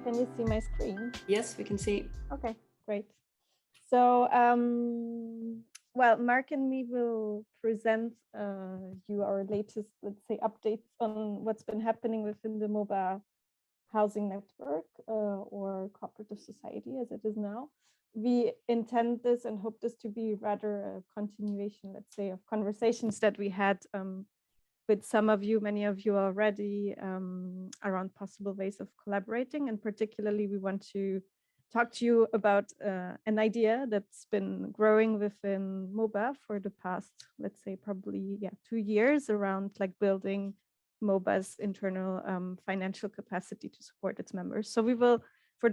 Can you see my screen? Yes, we can see. Okay, great. So, well, Mark and me will present you our latest, let's say, updates on what's been happening within the MOBA housing network or cooperative society as it is now. We intend this and hope this to be rather a continuation, let's say, of conversations that we had with some of you, many of you already, around possible ways of collaborating. And particularly, we want to talk to you about an idea that's been growing within MOBA for the past, let's say, probably 2 years, around like building MOBA's internal financial capacity to support its members. So we will, for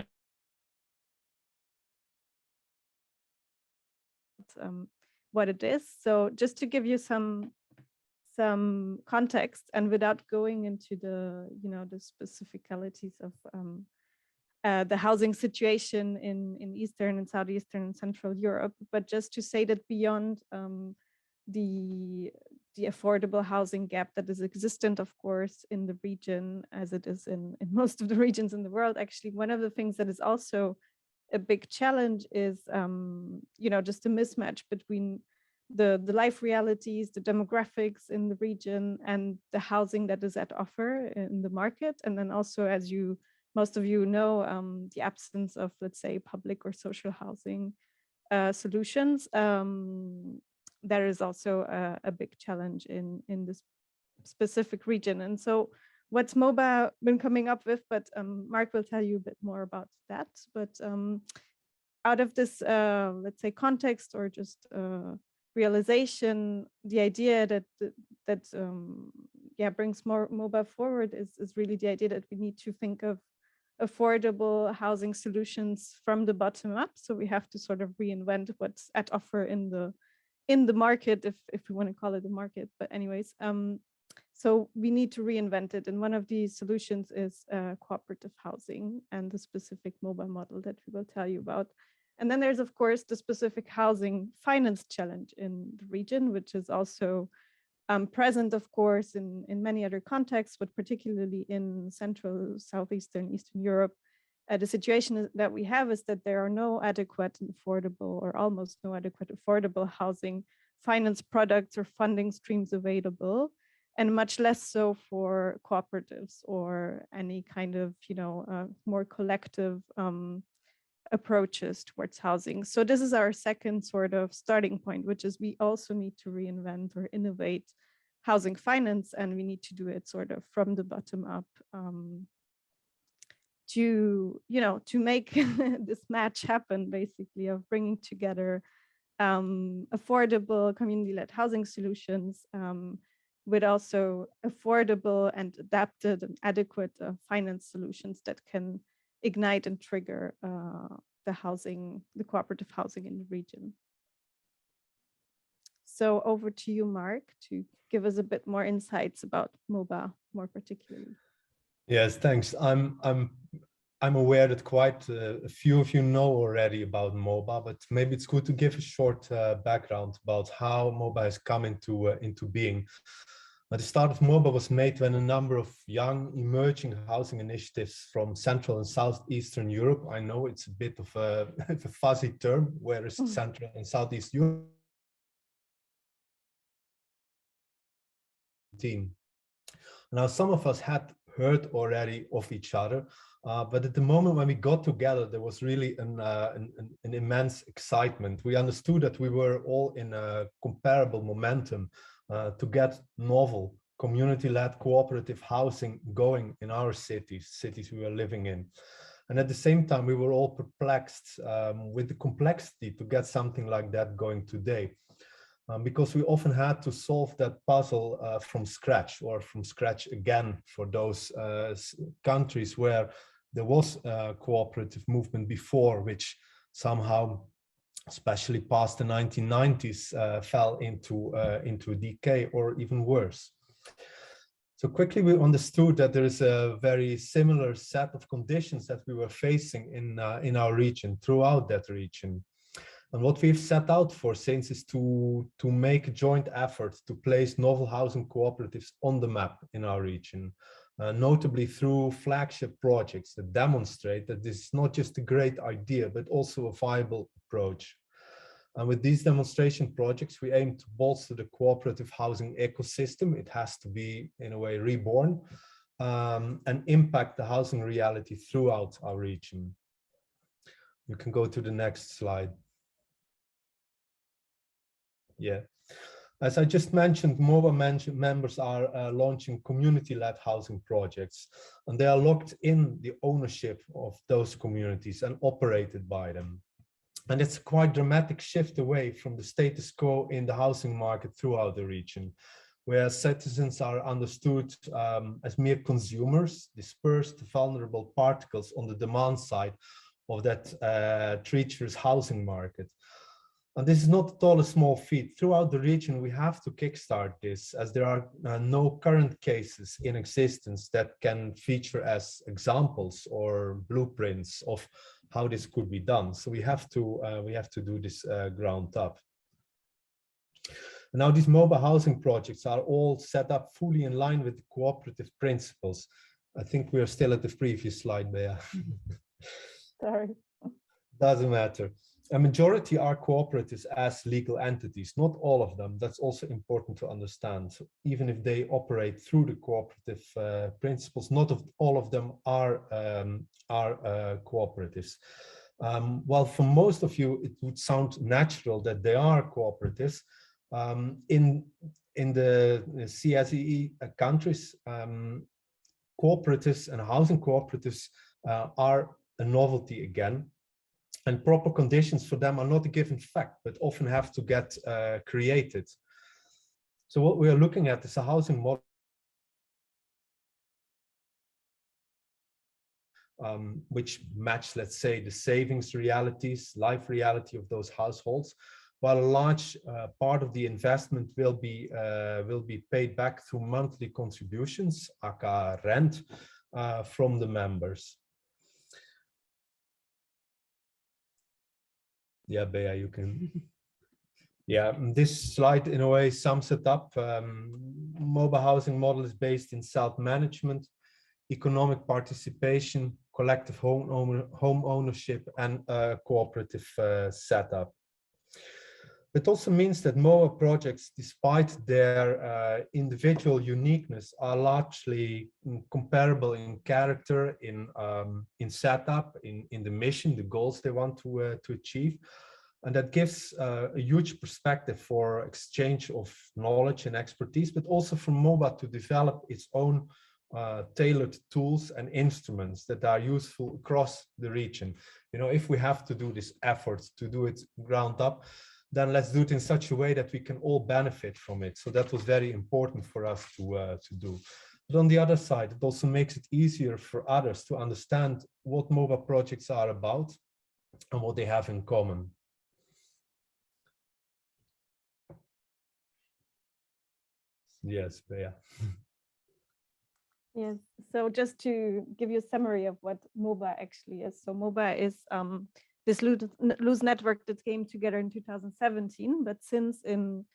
what it is. So just to give you some context, and without going into the the specificalities of the housing situation in Eastern and Southeastern and Central Europe, but just to say that beyond the affordable housing gap that is existent, of course, in the region, as it is in most of the regions in the world, actually, one of the things that is also a big challenge is, just a mismatch between the life realities, the demographics in the region, and the housing that is at offer in the market. And then also, as most of you know, the absence of, let's say, public or social housing solutions. There is also a big challenge in this specific region. And so what's MOBA been coming up with, but Mark will tell you a bit more about that. But out of this, let's say, context or just realization, the idea that brings more MOBA forward is really the idea that we need to think of affordable housing solutions from the bottom up. So we have to sort of reinvent what's at offer in the market, if we want to call it a market. But anyways, so we need to reinvent it. And one of these solutions is cooperative housing and the specific MOBA model that we will tell you about. And then there's, of course, the specific housing finance challenge in the region, which is also present, of course, in many other contexts, but particularly in Central, Southeastern, Eastern Europe. The situation that we have is that there are no adequate and affordable, or almost no adequate affordable housing finance products or funding streams available, and much less so for cooperatives or any kind of, more collective approaches towards housing. So this is our second sort of starting point, which is we also need to reinvent or innovate housing finance, and we need to do it sort of from the bottom up to make this match happen, basically, of bringing together affordable community-led housing solutions with also affordable and adapted and adequate finance solutions that can ignite and trigger the cooperative housing in the region. So over to you, Mark, to give us a bit more insights about MOBA more particularly. Yes, thanks. I'm aware that quite a few of you know already about MOBA, but maybe it's good to give a short background about how MOBA has come into being. The start of MOBA was made when a number of young emerging housing initiatives from Central and Southeastern Europe, I know it's a bit of a fuzzy term, where is Central and Southeast Europe? Now, some of us had heard already of each other, but at the moment when we got together, there was really an immense excitement. We understood that we were all in a comparable momentum to get novel, community-led cooperative housing going in our cities we were living in. And at the same time, we were all perplexed with the complexity to get something like that going today. Because we often had to solve that puzzle from scratch, or from scratch again, for those countries where there was a cooperative movement before, which somehow, especially past the 1990s, fell into decay, or even worse. So quickly we understood that there is a very similar set of conditions that we were facing in our region, throughout that region. And what we've set out for since is to make joint efforts to place novel housing cooperatives on the map in our region. notably through flagship projects that demonstrate that this is not just a great idea, but also a viable approach. And with these demonstration projects, we aim to bolster the cooperative housing ecosystem. It has to be, in a way, reborn, and impact the housing reality throughout our region. You can go to the next slide. Yeah. As I just mentioned, MOBA members are launching community-led housing projects, and they are locked in the ownership of those communities and operated by them. And it's a quite dramatic shift away from the status quo in the housing market throughout the region, where citizens are understood as mere consumers, dispersed vulnerable particles on the demand side of that treacherous housing market. And this is not at all a small feat. Throughout the region, we have to kickstart this, as there are no current cases in existence that can feature as examples or blueprints of how this could be done. So we have to do this ground up. Now, these MOBA housing projects are all set up fully in line with the cooperative principles. I think we are still at the previous slide, Bea. Sorry. Doesn't matter. A majority are cooperatives as legal entities, not all of them. That's also important to understand. So even if they operate through the cooperative principles, not all of them are cooperatives. While for most of you, it would sound natural that they are cooperatives, in the CSEE countries, cooperatives and housing cooperatives are a novelty again. And proper conditions for them are not a given fact, but often have to get created. So what we are looking at is a housing model which match, let's say, the savings realities, life reality of those households, while a large part of the investment will be paid back through monthly contributions, aka rent, from the members. Yeah, Bea, you can. Yeah, this slide in a way sums it up. MOBA housing model is based in self-management, economic participation, collective home ownership, and cooperative setup. It also means that MOBA projects, despite their individual uniqueness, are largely comparable in character, in setup, in the mission, the goals they want to achieve. And that gives a huge perspective for exchange of knowledge and expertise, but also for MOBA to develop its own tailored tools and instruments that are useful across the region. You know, if we have to do this effort to do it ground up, then let's do it in such a way that we can all benefit from it. So that was very important for us to do. But on the other side, it also makes it easier for others to understand what MOBA projects are about and what they have in common. Yes, yeah. Yes, so just to give you a summary of what MOBA actually is. So MOBA is this loose network that came together in 2017, but since in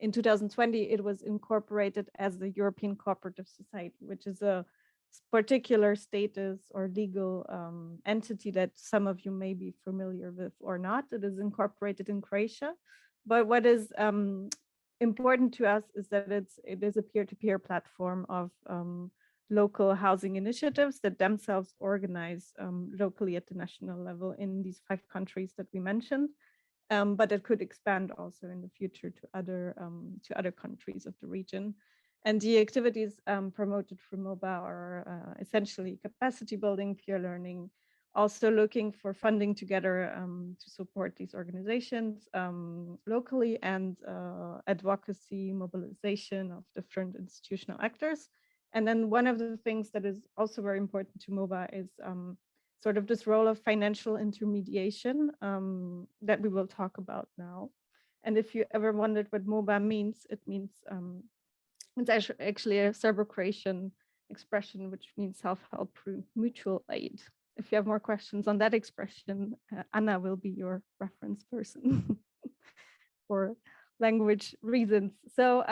2020, it was incorporated as the European Cooperative Society, which is a particular status or legal entity that some of you may be familiar with or not. It is incorporated in Croatia, but what is important to us is that it is a peer-to-peer platform of local housing initiatives that themselves organize locally at the national level in these 5 countries that we mentioned, but it could expand also in the future to other countries of the region. And the activities promoted through MOBA are essentially capacity building, peer learning, also looking for funding together to support these organizations locally, and advocacy, mobilization of different institutional actors. And then one of the things that is also very important to MOBA is sort of this role of financial intermediation that we will talk about now. And if you ever wondered what MOBA means, it means it's actually a Serbo-Croatian expression, which means self-help through mutual aid. If you have more questions on that expression, Anna will be your reference person for language reasons. So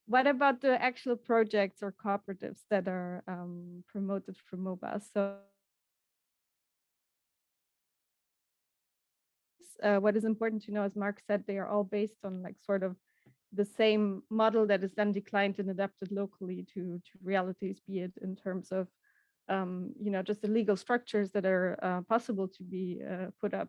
what about the actual projects or cooperatives that are promoted from MOBA? So what is important to know, as Mark said, they are all based on like sort of the same model that is then declined and adapted locally to realities, be it in terms of just the legal structures that are possible to be put up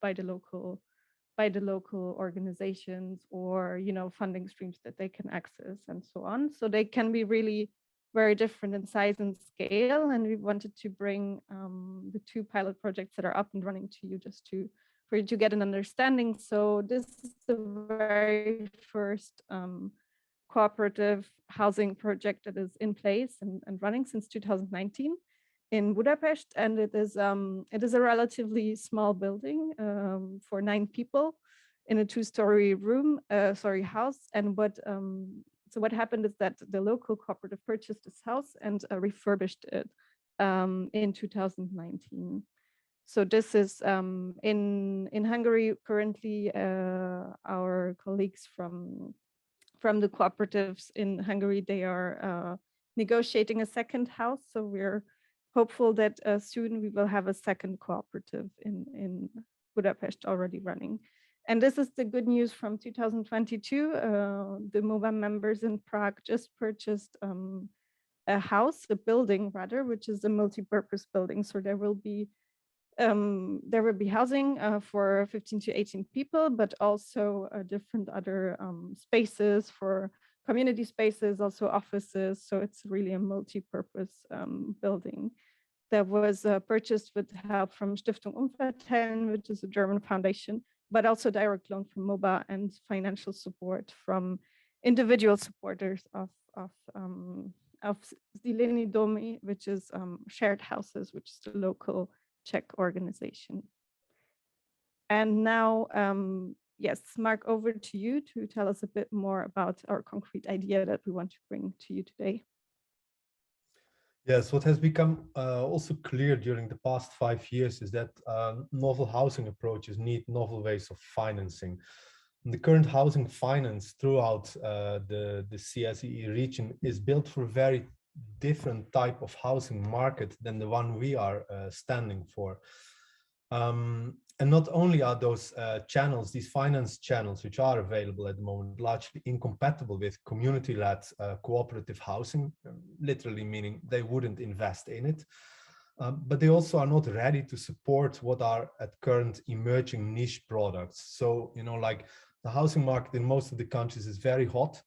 by the local organizations, or funding streams that they can access and so on. So they can be really very different in size and scale, and we wanted to bring the two pilot projects that are up and running to you just for you to get an understanding. So this is the very first cooperative housing project that is in place and running since 2019 in Budapest, and it is a relatively small building for 9 people in a 2-story house. And what happened is that the local cooperative purchased this house and refurbished it in 2019. So this is in Hungary currently. Our colleagues from the cooperatives in Hungary, they are negotiating a second house. So we're hopeful that soon we will have a second cooperative in Budapest already running. And this is the good news from 2022. The MOBA members in Prague just purchased a building rather, which is a multi-purpose building. So there will be housing for 15 to 18 people, but also different other spaces for community spaces, also offices. So it's really a multi-purpose building that was purchased with help from Stiftung Umverteilen, which is a German foundation, but also direct loan from MOBA and financial support from individual supporters of Zileni Domy, which is shared houses, which is the local Czech organization. And now, yes, Mark, over to you to tell us a bit more about our concrete idea that we want to bring to you today. Yes, what has become also clear during the past 5 years is that novel housing approaches need novel ways of financing. And the current housing finance throughout the CSEE region is built for a very different type of housing market than the one we are standing for. And not only are those channels, these finance channels, which are available at the moment, largely incompatible with community-led cooperative housing, literally meaning they wouldn't invest in it, but they also are not ready to support what are at current emerging niche products. So, like the housing market in most of the countries is very hot.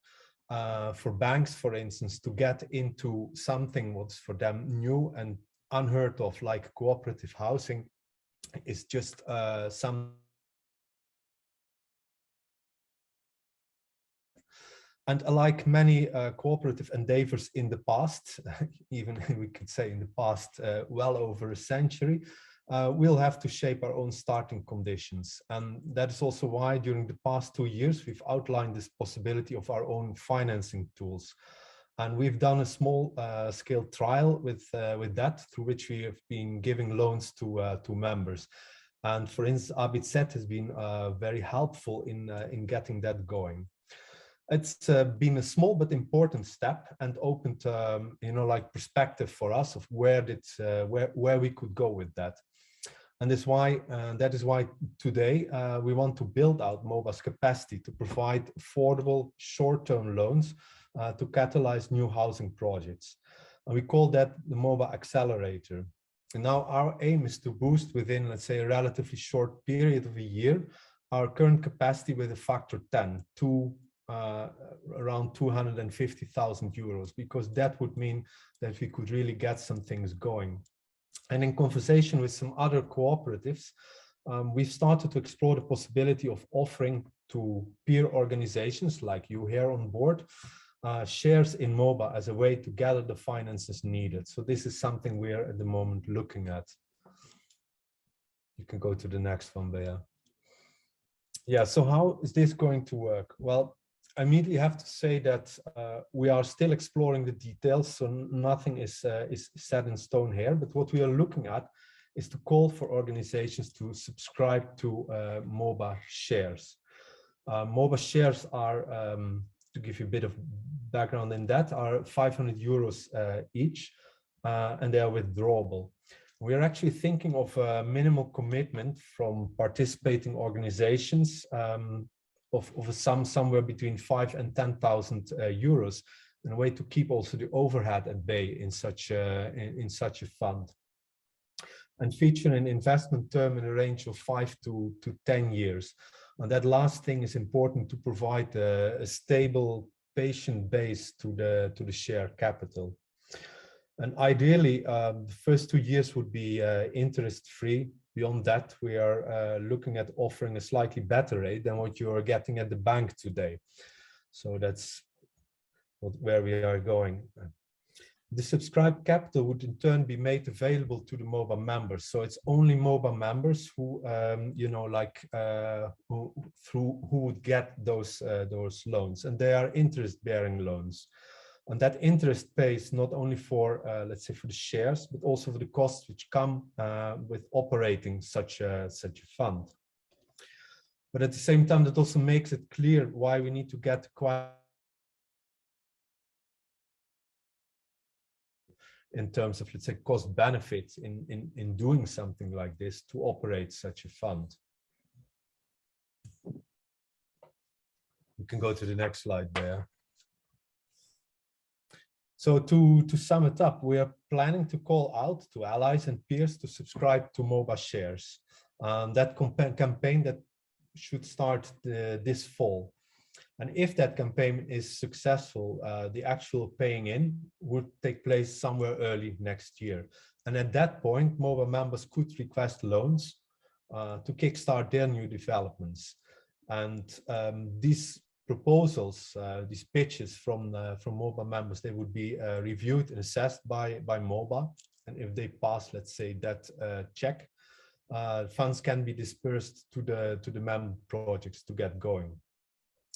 For banks, for instance, to get into something what's for them new and unheard of, like cooperative housing, is just some. And like many cooperative endeavors in the past, even we could say in the past well over a century, we'll have to shape our own starting conditions. And that is also why during the past 2 years, we've outlined this possibility of our own financing tools. And we've done a small scale trial with that, through which we have been giving loans to members. And for instance, ABZ has been very helpful in getting that going. It's been a small but important step and opened, like perspective for us of where we could go with that. And that is why today we want to build out MOBA's capacity to provide affordable short-term loans to catalyze new housing projects. And we call that the MOBA Accelerator. And now our aim is to boost within, let's say, a relatively short period of a year, our current capacity with a factor 10 to around 250,000 euros, because that would mean that we could really get some things going. And in conversation with some other cooperatives, we've started to explore the possibility of offering to peer organizations like you here on board shares in MOBA as a way to gather the finances needed. So this is something we are at the moment looking at. You can go to the next one, Bea. Yeah, so how is this going to work? Well, I immediately have to say that we are still exploring the details, so nothing is set in stone here. But what we are looking at is to call for organizations to subscribe to MOBA shares. MOBA shares are to give you a bit of background in that, are 500 euros each, and they are withdrawable. We are actually thinking of a minimal commitment from participating organizations of a sum somewhere between 5 and 10,000 euros, in a way to keep also the overhead at bay in such a fund, and feature an investment term in a range of 5 to 10 years. And that last thing is important to provide a stable patient base to the share capital. And ideally, the first 2 years would be interest-free. Beyond that, we are looking at offering a slightly better rate than what you are getting at the bank today. So that's where we are going. The subscribed capital would in turn be made available to the MOBA members. So it's only MOBA members who, who would get those loans, and they are interest-bearing loans. And that interest pays not only for, let's say, for the shares, but also for the costs which come with operating such a fund. But at the same time, that also makes it clear why we need to get quite in terms of, let's say, cost benefits in doing something like this to operate such a fund. We can go to the next slide there. So to sum it up, we are planning to call out to allies and peers to subscribe to MOBA shares. That campaign that should start this fall. And if that campaign is successful, the actual paying in would take place somewhere early next year. And at that point, MOBA members could request loans to kickstart their new developments. And these proposals, these pitches from MOBA members, they would be reviewed and assessed by MOBA. And if they pass, let's say, that check, funds can be dispersed to the member projects to get going.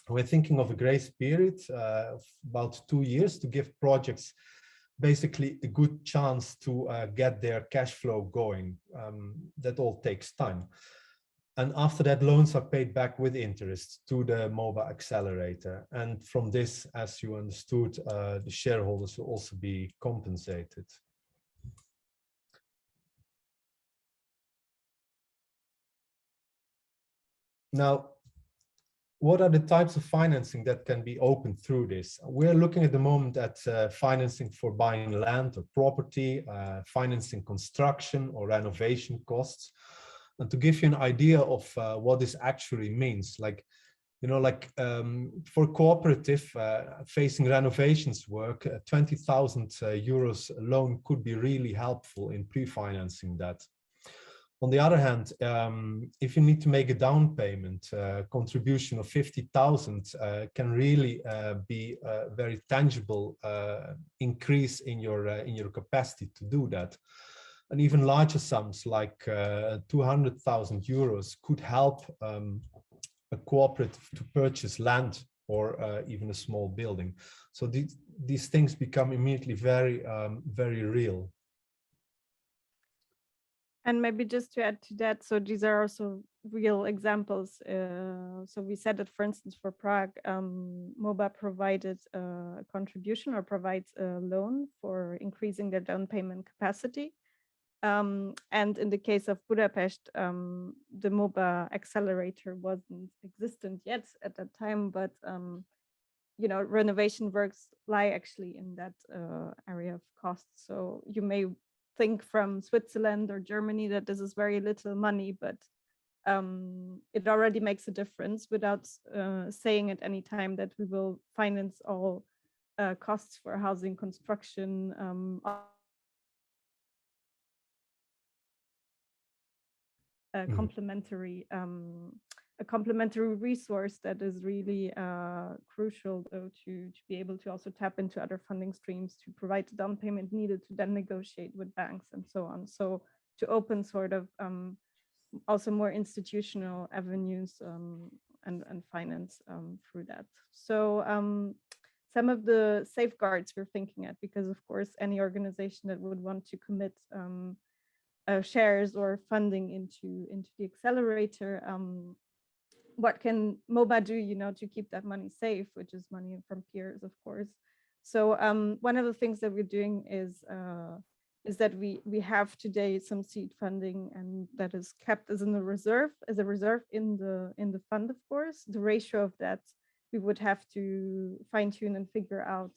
We're thinking of a grace period of about 2 years to give projects basically a good chance to get their cash flow going. That all takes time. And after that, loans are paid back with interest to the MOBA accelerator. And from this, as you understood, the shareholders will also be compensated. Now, what are the types of financing that can be opened through this? We're looking at the moment at financing for buying land or property, financing construction or renovation costs. And to give you an idea of what this actually means, like, you know, like for Cooperative facing renovations work, 20,000 euros loan could be really helpful in pre-financing that. On the other hand, if you need to make a down payment, contribution of 50,000 can really be a very tangible increase in your capacity to do that. And even larger sums like 200,000 euros could help a cooperative to purchase land or even a small building. So these things become immediately very real. And maybe just to add to that, so these are also real examples. So we said that, for instance, for Prague, MOBA provided a contribution or provides a loan for increasing their down payment capacity. And in the case of Budapest, the MOBA accelerator wasn't existent yet at that time, but you know, renovation works lie actually in that area of costs. So you may think from Switzerland or Germany that this is very little money, but it already makes a difference without saying at any time that we will finance all costs for housing construction. Complementary a complementary resource that is really crucial, though, to be able to also tap into other funding streams to provide the down payment needed to then negotiate with banks and so on. So to open sort of also more institutional avenues and finance through that. So some of the safeguards we're thinking at, because of course any organization that would want to commit shares or funding into the accelerator what can MOBA do, you know, to keep that money safe, which is money from peers, of course. So one of the things that we're doing is that we have today some seed funding, and that is kept as a reserve in the fund, of course. The ratio of that we would have to fine tune and figure out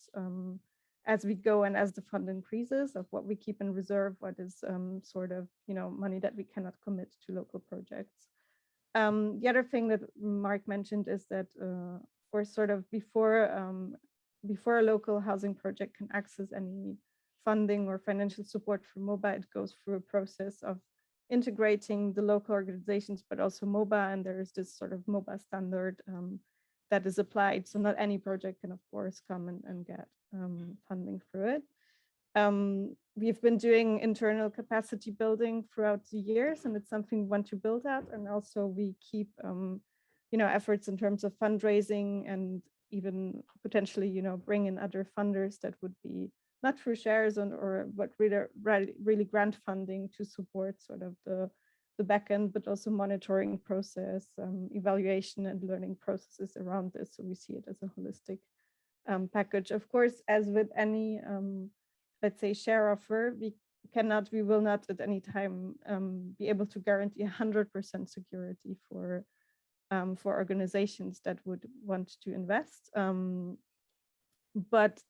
as we go, and as the fund increases, of what we keep in reserve, what is sort of, you know, money that we cannot commit to local projects. The other thing that Mark mentioned is that for sort of before a local housing project can access any funding or financial support from MOBA, it goes through a process of integrating the local organizations, but also MOBA, and there is this sort of MOBA standard that is applied. So not any project can, of course, come and get funding through it. We've been doing internal capacity building throughout the years, and it's something we want to build out. And also we keep, you know, efforts in terms of fundraising, and even potentially, you know, bring in other funders that would be not through shares but really grant funding to support sort of the back end, but also monitoring process, evaluation and learning processes around this. So we see it as a holistic package. Of course, as with any let's say share offer, we will not at any time be able to guarantee 100% security for organizations that would want to invest. But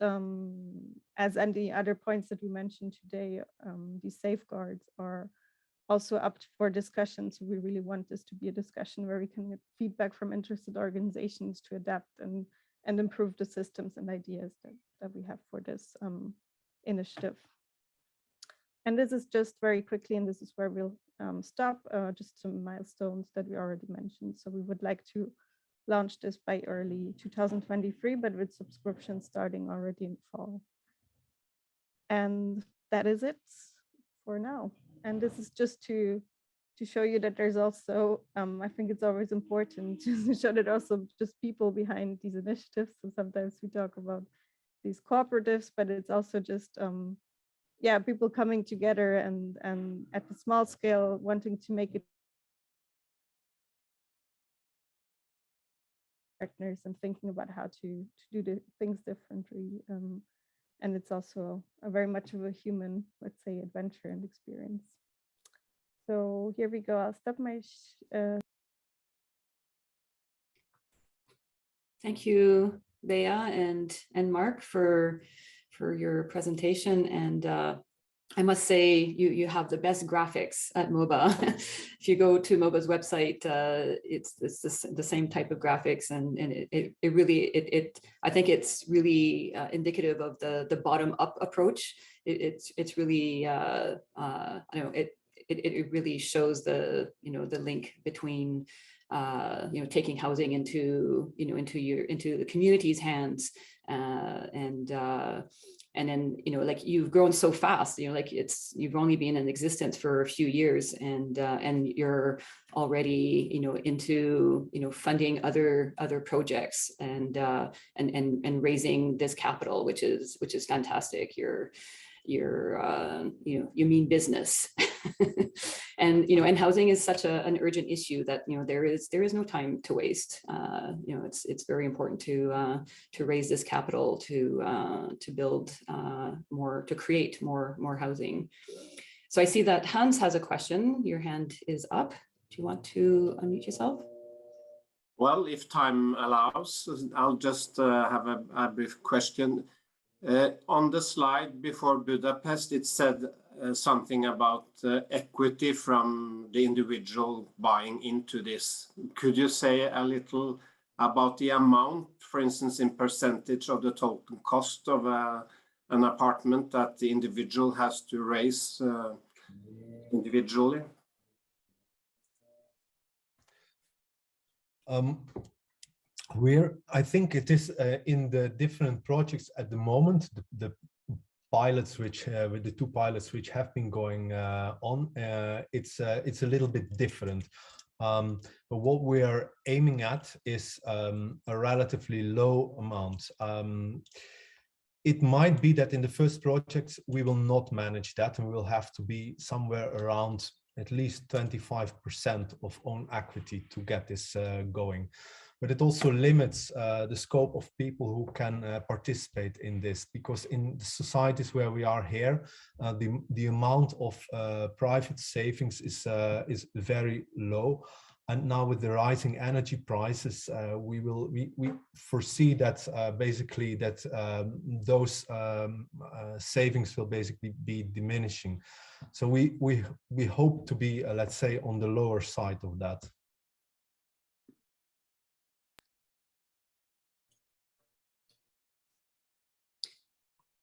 as any other points that we mentioned today, these safeguards are also up for discussion. So we really want this to be a discussion where we can get feedback from interested organizations to adapt and improve the systems and ideas that we have for this initiative. And this is just very quickly, and this is where we'll stop, just some milestones that we already mentioned. So we would like to launch this by early 2023, but with subscriptions starting already in fall. And that is it for now. And this is just to show you that there's also, I think it's always important to show that also just people behind these initiatives. So sometimes we talk about these cooperatives, but it's also just, yeah, people coming together and at the small scale wanting to make it partners and thinking about how to do the things differently. And it's also a very much of a human, let's say, adventure and experience. So here we go. I'll stop my. Thank you, Bea and Mark for your presentation. And I must say, you have the best graphics at MOBA. If you go to MOBA's website, it's the same type of graphics, and it really I think it's really indicative of the bottom up approach. It's really I don't know, it really shows the the link between taking housing into into the community's hands, and then like you've grown so fast, like you've only been in existence for a few years, and you're already into funding other projects and raising this capital, which is fantastic. You mean business. And housing is such an urgent issue that there is no time to waste. It's very important to raise this capital to build more, to create more housing. So I see that Hans has a question. Your hand is up. Do you want to unmute yourself? Well, if time allows, I'll just have a brief question. On the slide before Budapest, it said something about equity from the individual buying into this. Could you say a little about the amount, for instance, in percentage of the total cost of an apartment that the individual has to raise individually? I think it is in the different projects at the moment, the pilots which with the two pilots which have been going on, it's a little bit different. But what we are aiming at is a relatively low amount. It might be that in the first projects we will not manage that, and we will have to be somewhere around at least 25% of own equity to get this going. But it also limits the scope of people who can participate in this, because in the societies where we are here, the amount of private savings is very low. And now with the rising energy prices, we foresee that basically that those savings will basically be diminishing. So we hope to be, let's say, on the lower side of that.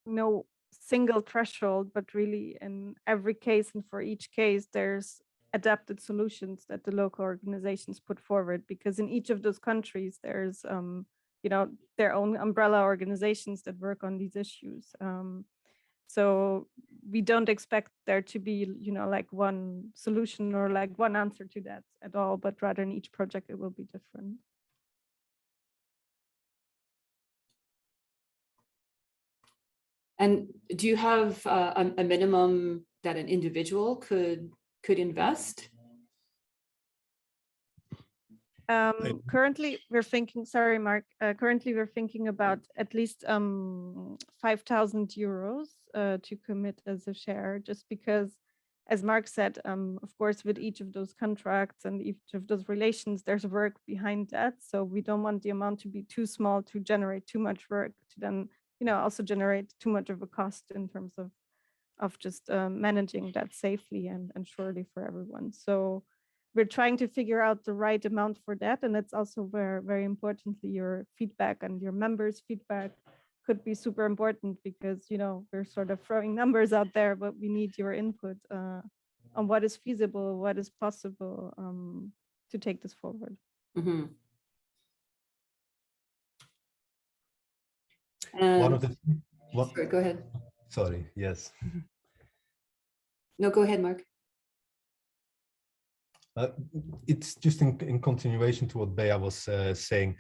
No single threshold, but really in every case and for each case, there's adapted solutions that the local organizations put forward, because in each of those countries, there's you know, their own umbrella organizations that work on these issues. So we don't expect there to be, you know, like one solution or like one answer to that at all, but rather in each project it will be different. And do you have a minimum that an individual could invest? Currently we're thinking, sorry, Mark, currently we're thinking about at least 5,000 euros to commit as a share, just because, as Mark said, of course, with each of those contracts and each of those relations, there's work behind that. So we don't want the amount to be too small to generate too much work, to then, you know, also generate too much of a cost in terms of just managing that safely and surely for everyone. So we're trying to figure out the right amount for that. And it's also where, very importantly, your feedback and your members' feedback could be super important, because, you know, we're sort of throwing numbers out there, but we need your input on what is feasible, what is possible to take this forward. Mm-hmm. One of the Sorry, go ahead. Sorry, yes. No, go ahead, Mark. It's just in continuation to what Bea was saying.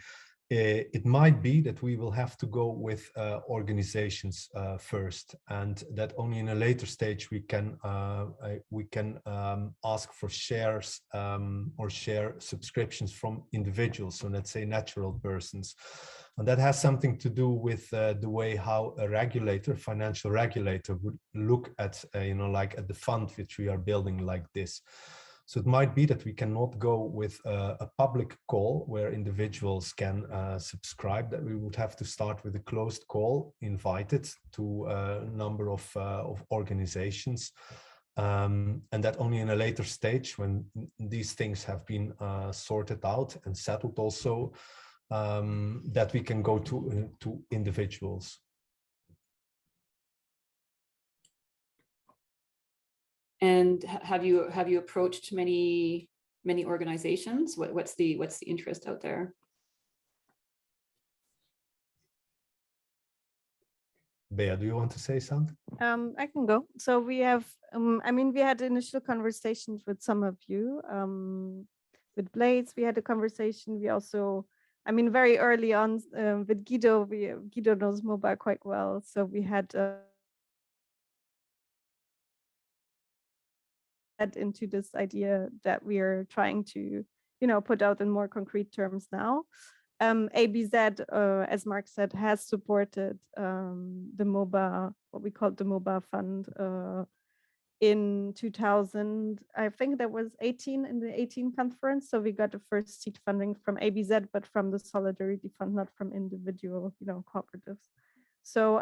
It might be that we will have to go with organizations first, and that only in a later stage we can ask for shares or share subscriptions from individuals, so let's say natural persons. And that has something to do with the way how a regulator, financial regulator, would look at you know, like at the fund which we are building like this. So it might be that we cannot go with a public call where individuals can subscribe, that we would have to start with a closed call, invited to a number of organizations. And that only in a later stage, when these things have been sorted out and settled also, that we can go to individuals. And have you approached many organizations? What's the interest out there? Bea, do you want to say something? I can go. So we have, I mean, we had initial conversations with some of you. With Blades, we had a conversation. We also, I mean, very early on with Guido, Guido knows MOBA quite well. So we had into this idea that we are trying to, you know, put out in more concrete terms now. ABZ, as Mark said, has supported the MOBA, what we called the MOBA fund in 2000. I think that was 18 in the 18 conference. So we got the first seed funding from ABZ, but from the Solidarity Fund, not from individual, you know, cooperatives. So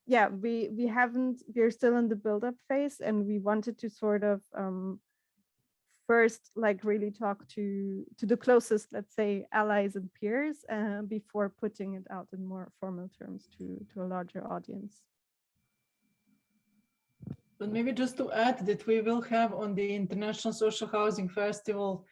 yeah, we're still in the build-up phase, and we wanted to sort of first, like, really talk to the closest, let's say, allies and peers before putting it out in more formal terms to a larger audience. But maybe just to add that we will have on the International Social Housing Festival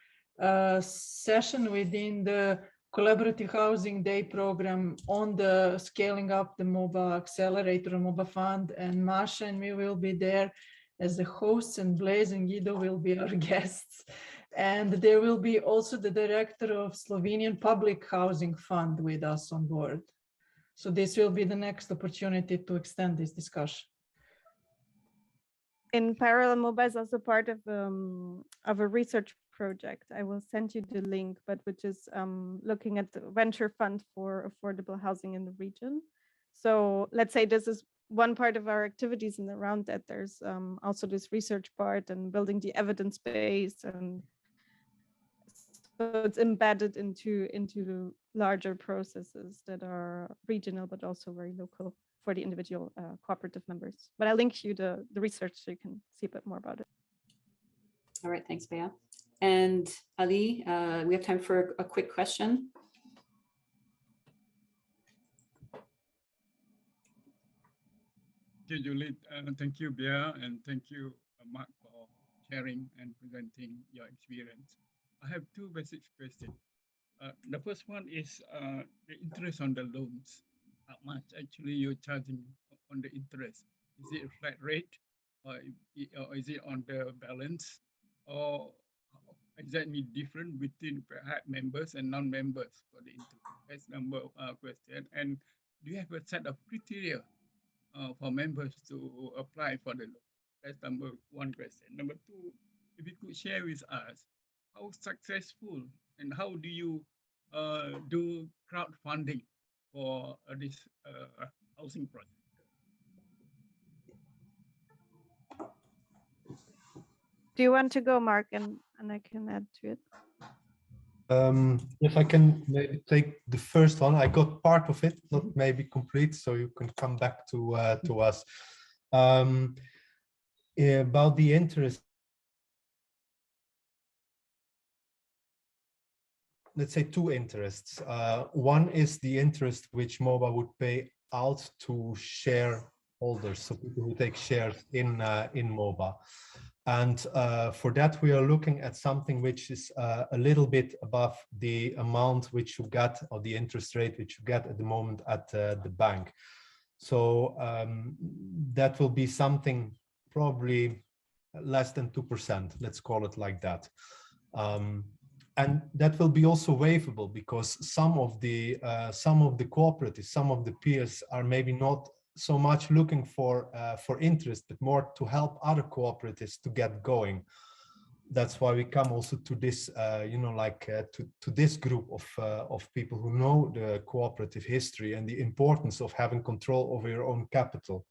session within the Collaborative Housing Day program on the scaling up the MOBA accelerator, MOBA fund, and Masha and me will be there as the hosts, and Blaise and Guido will be our guests. And there will be also the director of Slovenian Public Housing Fund with us on board. So this will be the next opportunity to extend this discussion. in parallel, MOBA is also part of a research project. I will send you the link, but which is looking at the venture fund for affordable housing in the region. So let's say this is one part of our activities, and around that there's also this research part and building the evidence base, and so it's embedded into larger processes that are regional but also very local for the individual cooperative members. But I'll link you the research so you can see a bit more about it. All right, thanks, Bea. And Ali, we have time for a quick question. Thank you, Julie. Thank you, Bea, and thank you, Mark, for sharing and presenting your experience. I have two basic questions. The first one is the interest on the loans. How much actually you're charging on the interest? Is it a flat rate, or is it on the balance, or is that different between perhaps members and non-members for the interest? That's number question. And do you have a set of criteria for members to apply for the loan? That's number one question. Number two, if you could share with us how successful and how do you do crowdfunding for this housing project? Do you want to go, Mark, and I can add to it? If I can maybe take the first one, I got part of it, not maybe complete, so you can come back to us. About the interest, let's say two interests. One is the interest which MOBA would pay out to shareholders, so people who take shares in MOBA. And for that, we are looking at something which is a little bit above the amount which you get, or the interest rate which you get at the moment at the bank. So that will be something probably less than 2%, let's call it like that. And that will be also waivable, because some of the cooperatives, some of the peers are maybe not so much looking for interest, but more to help other cooperatives to get going. That's why we come also to this, to this group of people who know the cooperative history and the importance of having control over your own capital.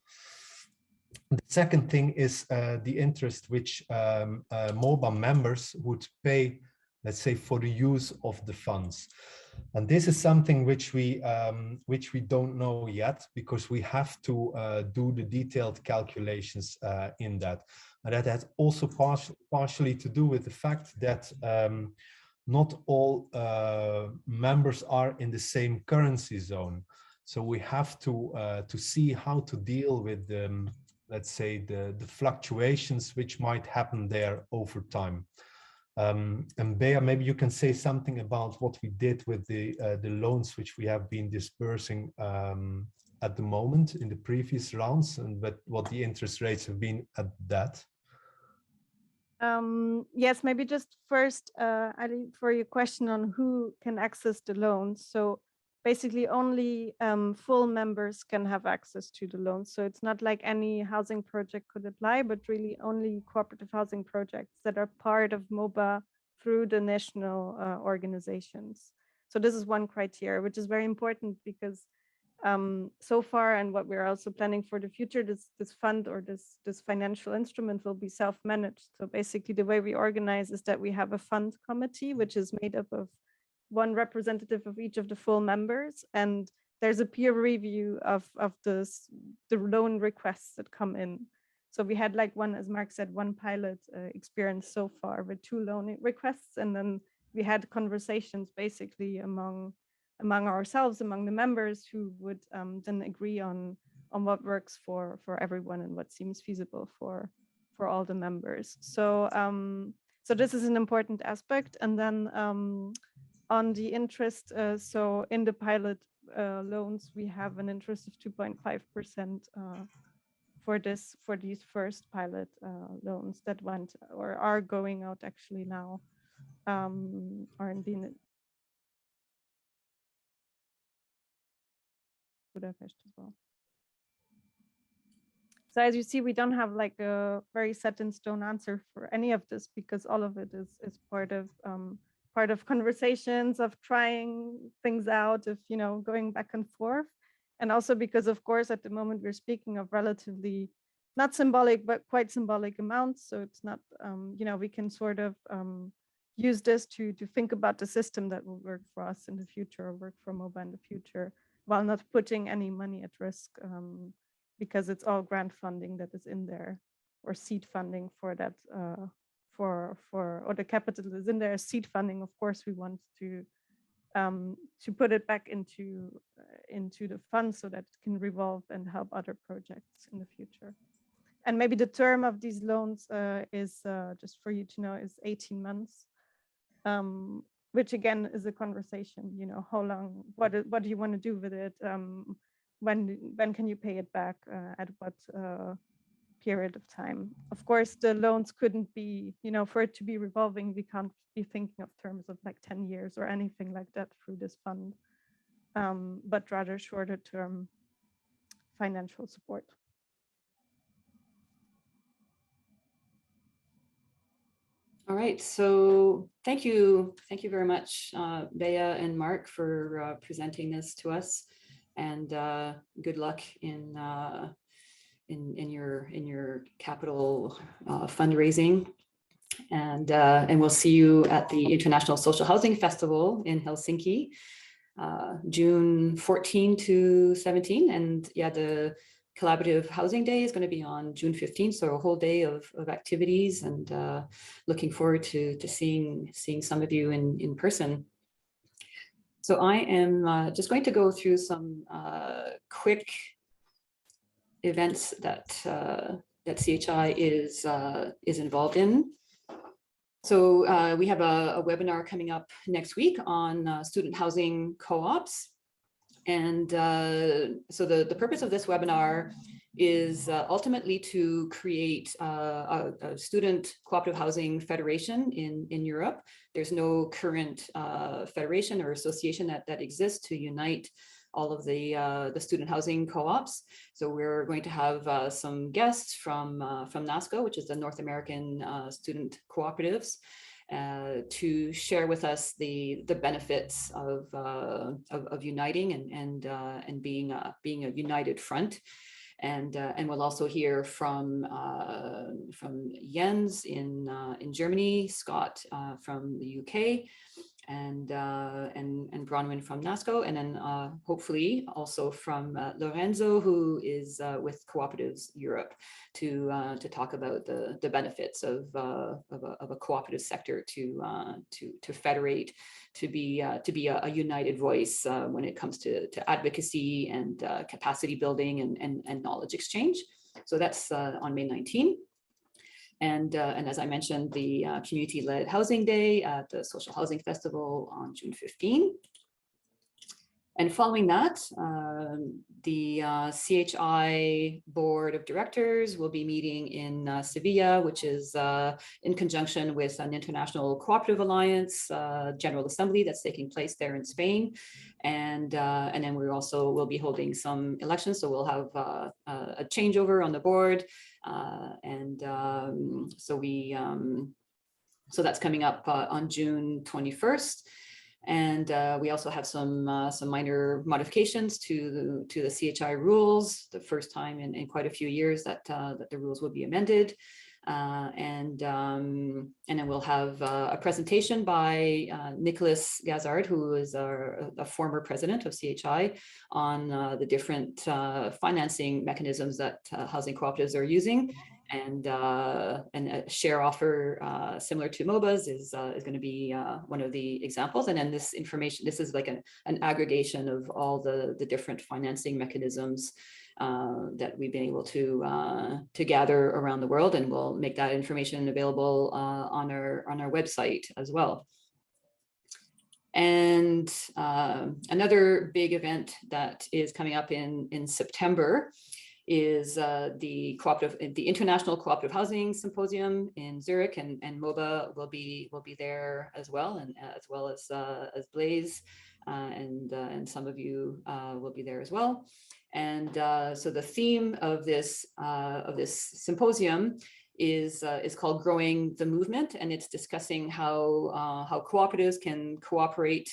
The second thing is the interest which MOBA members would pay, let's say, for the use of the funds. And this is something which we don't know yet, because we have to do the detailed calculations in that. And that has also partially to do with the fact that not all members are in the same currency zone. So we have to see how to deal with let's say the fluctuations which might happen there over time. And Bea, maybe you can say something about what we did with the loans which we have been dispersing at the moment in the previous rounds, and what the interest rates have been at that. Yes, maybe just first, Ali, for your question on who can access the loans. So basically only full members can have access to the loans. So it's not like any housing project could apply, but really only cooperative housing projects that are part of MOBA through the national organizations. So this is one criteria, which is very important, because so far, and what we're also planning for the future, this fund or this financial instrument will be self-managed. So basically the way we organize is that we have a fund committee, which is made up of one representative of each of the full members, and there's a peer review of the loan requests that come in. So we had, like, one, as Mark said, one pilot experience so far with 2 loan requests, and then we had conversations basically among ourselves, among the members, who would then agree on what works for everyone and what seems feasible for all the members. So so this is an important aspect. And then on the interest, so in the pilot loans, we have an interest of 2.5% for these first pilot loans that went or are going out actually now, are in Budapest as well. So as you see, we don't have like a very set in stone answer for any of this, because all of it is part of conversations, of trying things out, of, you know, going back and forth. And also because, of course, at the moment we're speaking of relatively not symbolic, but quite symbolic amounts. So it's not, you know, we can sort of use this to think about the system that will work for us in the future, or work for MOBA in the future, while not putting any money at risk, because it's all grant funding that is in there, or seed funding for that, or the capital is in there. Seed funding, of course, we want to put it back into the fund so that it can revolve and help other projects in the future. And maybe the term of these loans is, just for you to know, is 18 months, which again is a conversation, you know, how long, what do you want to do with it? When can you pay it back? At what period of time? Of course, the loans couldn't be, you know, for it to be revolving, we can't be thinking of terms of like 10 years or anything like that through this fund, but rather shorter term financial support. All right, so thank you very much, Bea and Mark, for presenting this to us, and good luck in your capital fundraising, and we'll see you at the International Social Housing Festival in Helsinki, June 14 to 17, and yeah, the Collaborative Housing Day is going to be on June 15th, so a whole day of activities, and looking forward to seeing some of you in person. So I am just going to go through some quick events that CHI is involved in. So we have a webinar coming up next week on student housing co-ops. And so the purpose of this webinar is ultimately to create a student cooperative housing federation in Europe. There's no current federation or association that exists to unite all of the student housing co-ops. So we're going to have some guests from NASCO, which is the North American Student Cooperatives, to share with us the benefits of uniting and being a united front. And we'll also hear from Jens in Germany, Scott from the UK, and Bronwyn from NASCO, and then hopefully also from Lorenzo, who is with Cooperatives Europe, to talk about the benefits of a cooperative sector to federate, to be a united voice when it comes to advocacy and capacity building and knowledge exchange. So that's on May 19th. And as I mentioned, the community-led housing day at the Social Housing Festival on June 15. And following that, the CHI Board of Directors will be meeting in Sevilla, which is in conjunction with an International Cooperative Alliance General Assembly that's taking place there in Spain. And then we also will be holding some elections, so we'll have a changeover on the board. So that's coming up on June 21st. And we also have some minor modifications to the CHI rules, the first time in quite a few years that the rules will be amended. And then we'll have a presentation by Nicholas Gazard, who is a former president of CHI, on the different financing mechanisms that housing cooperatives are using. And a share offer similar to MOBA's is going to be one of the examples. And then this information, this is like an aggregation of all the different financing mechanisms that we've been able to gather around the world, and we'll make that information available on our website as well. And another big event that is coming up in September is the International Cooperative Housing Symposium in Zurich, and MOBA will be there as well, and as well as Blaze and some of you will be there as well. And so the theme of this symposium is called Growing the Movement, and it's discussing how cooperatives can cooperate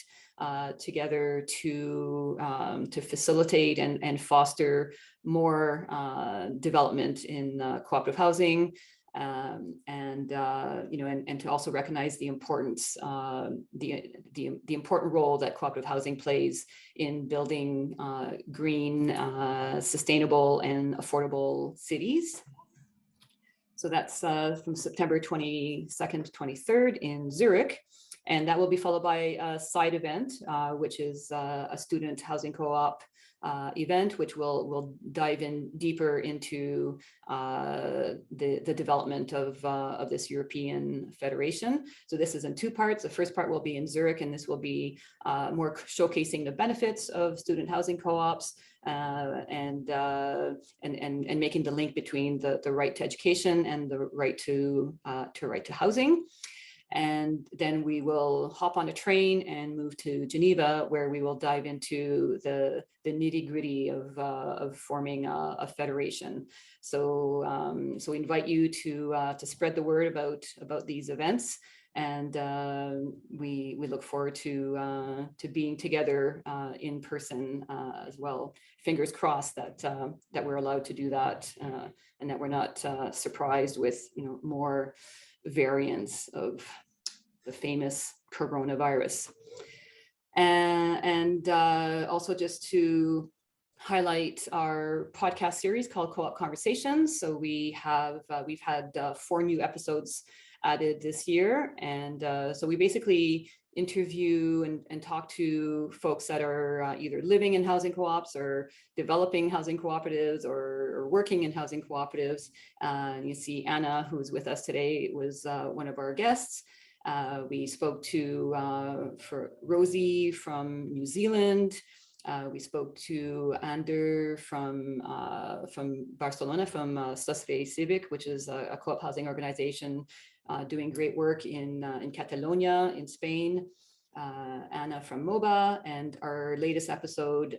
together to facilitate and foster more development in cooperative housing, and to also recognize the importance, the important role that cooperative housing plays in building green, sustainable, and affordable cities. So that's from September 22nd to 23rd in Zurich. And that will be followed by a side event, which is a student housing co-op event, which will dive in deeper into the development of this European Federation. So this is in two parts. The first part will be in Zurich, and this will be more showcasing the benefits of student housing co-ops, and making the link between the right to education and the right to housing. And then we will hop on a train and move to Geneva, where we will dive into the nitty-gritty of forming a federation. So we invite you to spread the word about these events, and we look forward to being together in person as well. Fingers crossed that we're allowed to do that, and that we're not surprised with more variants of the famous coronavirus. And also just to highlight our podcast series called Co-op Conversations. So we've had 4 new episodes added this year. And so we basically interview and talk to folks that are either living in housing co-ops or developing housing cooperatives or working in housing cooperatives. You see Anna, who's with us today, was one of our guests. We spoke to for Rosie from New Zealand. We spoke to Ander from Barcelona, from Sosve Civic, which is a co-op housing organization doing great work in Catalonia, in Spain. Anna from MOBA, and our latest episode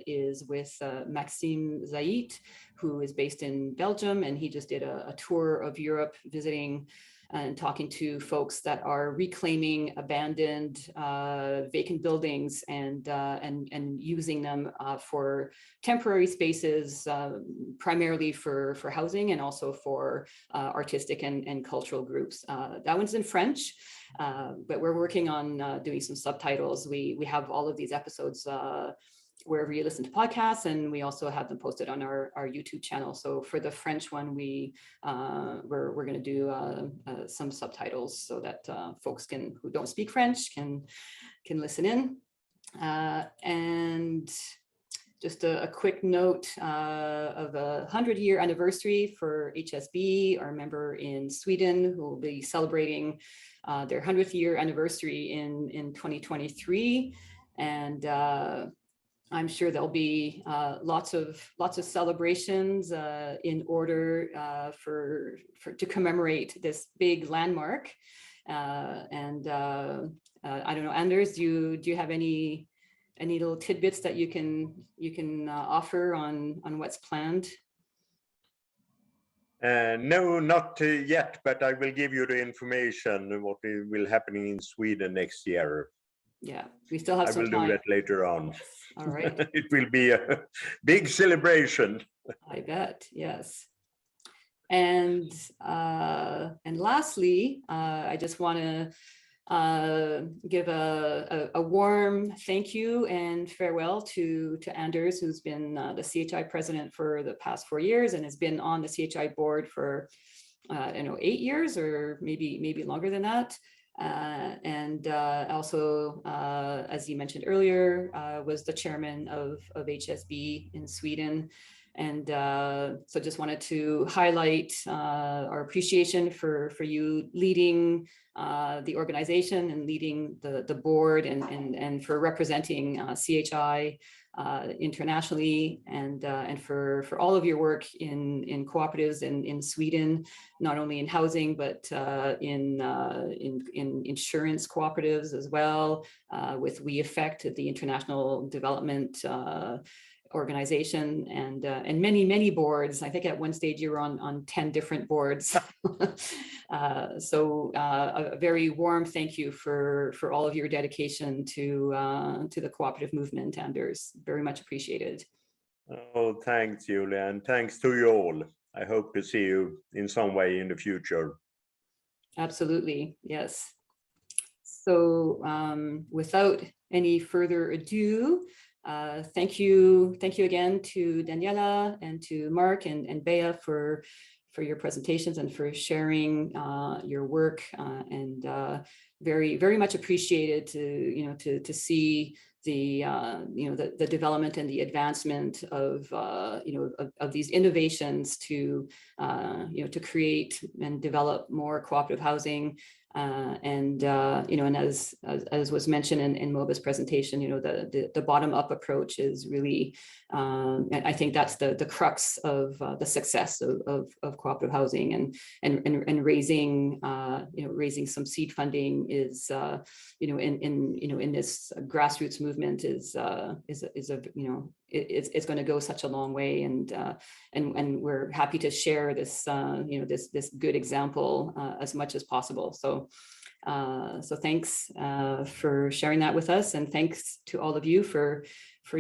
is with Maxime Zaït, who is based in Belgium, and he just did a tour of Europe, visiting and talking to folks that are reclaiming abandoned vacant buildings and using them for temporary spaces, primarily for housing and also for artistic and cultural groups. That one's in French, but we're working on doing some subtitles. We have all of these episodes wherever you listen to podcasts, and we also have them posted on our YouTube channel. So for the French one, we're going to do some subtitles so that folks who don't speak French can listen in. And just a quick note of a 100-year anniversary for HSB, our member in Sweden, who will be celebrating their 100th year anniversary in 2023. And I'm sure there'll be lots of celebrations in order to commemorate this big landmark. And I don't know, Anders, do you have any little tidbits that you can offer on what's planned? No, not yet, but I will give you the information what will happen in Sweden next year. Yeah, we still have some time. I will do that later on. All right. It will be a big celebration. I bet, yes. And lastly, I just want to give a warm thank you and farewell to Anders, who's been the CHI president for the past 4 years and has been on the CHI board for 8 years or maybe longer than that. And also, as you mentioned earlier, was the chairman of HSB in Sweden. And so just wanted to highlight our appreciation for you leading the organization and leading the board and for representing CHI internationally, and for all of your work in cooperatives in Sweden, not only in housing but in insurance cooperatives as well, with We Effect, the international development organization, and many boards. I think at one stage you were on 10 different boards. So a very warm thank you for all of your dedication to the cooperative movement, Anders. Very much appreciated. Oh, thanks, Julia, and thanks to you all. I hope to see you in some way in the future. Absolutely, yes. So without any further ado, thank you again to Daniela and to Mark and Bea for your presentations and for sharing your work, and very much appreciated to see the the development and the advancement of of these innovations to to create and develop more cooperative housing. And as was mentioned in MOBA's presentation, the bottom-up approach is really, I think that's the crux of the success of cooperative housing, and raising raising some seed funding is in this grassroots movement is it's going to go such a long way, and we're happy to share this this good example as much as possible. So thanks for sharing that with us, and thanks to all of you for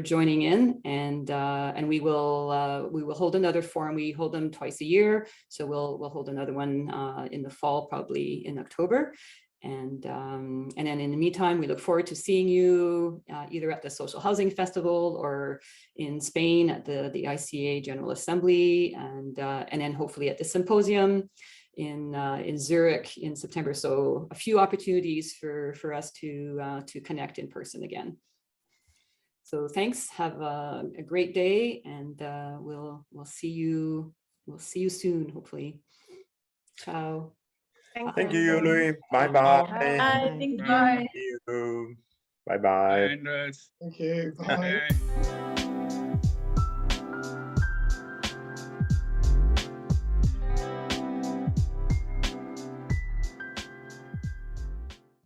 joining in, and we will hold another forum. We hold them twice a year, so we'll hold another one in the fall, probably in October. And then in the meantime, we look forward to seeing you either at the Social Housing Festival or in Spain at the ICA General Assembly, and then hopefully at the symposium in Zurich in September. So a few opportunities for us to connect in person again. So thanks. Have a great day, and we'll see you soon, hopefully. Ciao. Thank you, Julie. Bye-bye. Bye. Thank you. Bye. See you. Bye-bye. And Thank you. Bye. okay.